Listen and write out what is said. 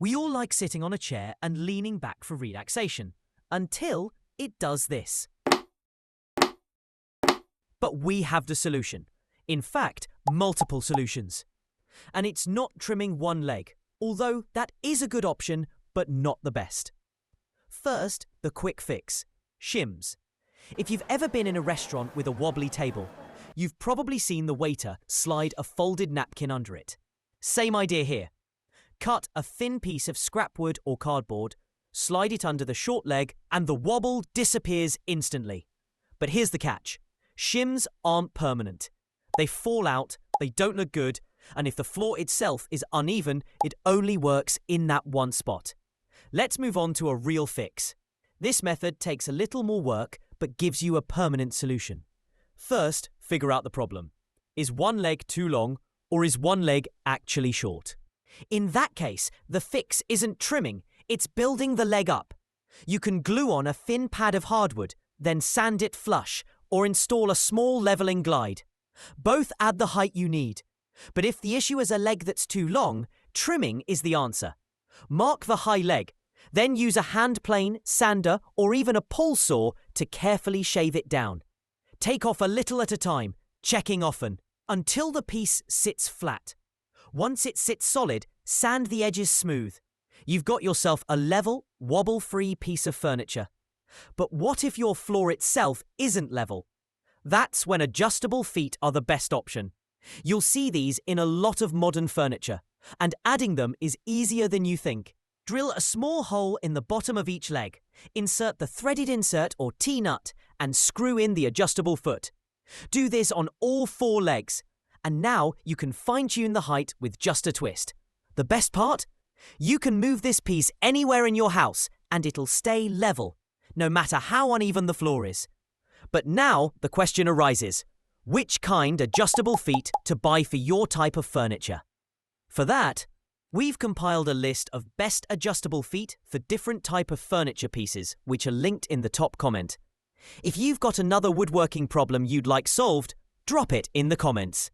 We all like sitting on a chair and leaning back for relaxation, until it does this. But we have the solution. In fact, multiple solutions. And it's not trimming one leg, although that is a good option, but not the best. First, the quick fix: shims. If you've ever been in a restaurant with a wobbly table, you've probably seen the waiter slide a folded napkin under it. Same idea here. Cut a thin piece of scrap wood or cardboard, slide it under the short leg, and the wobble disappears instantly. But here's the catch. Shims aren't permanent. They fall out, they don't look good, and if the floor itself is uneven, it only works in that one spot. Let's move on to a real fix. This method takes a little more work, but gives you a permanent solution. First, figure out the problem. Is one leg too long, or is one leg actually short? In that case, the fix isn't trimming, it's building the leg up. You can glue on a thin pad of hardwood, then sand it flush, or install a small leveling glide. Both add the height you need. But if the issue is a leg that's too long, trimming is the answer. Mark the high leg, then use a hand plane, sander, or even a pull saw to carefully shave it down. Take off a little at a time, checking often, until the piece sits flat. Once it sits solid, sand the edges smooth. You've got yourself a level, wobble-free piece of furniture. But what if your floor itself isn't level? That's when adjustable feet are the best option. You'll see these in a lot of modern furniture, and adding them is easier than you think. Drill a small hole in the bottom of each leg, insert the threaded insert or T-nut, and screw in the adjustable foot. Do this on all 4 legs, and now you can fine-tune the height with just a twist. The best part? You can move this piece anywhere in your house, and it'll stay level, no matter how uneven the floor is. But now the question arises, which kind adjustable feet to buy for your type of furniture? For that, we've compiled a list of best adjustable feet for different type of furniture pieces, which are linked in the top comment. If you've got another woodworking problem you'd like solved, drop it in the comments.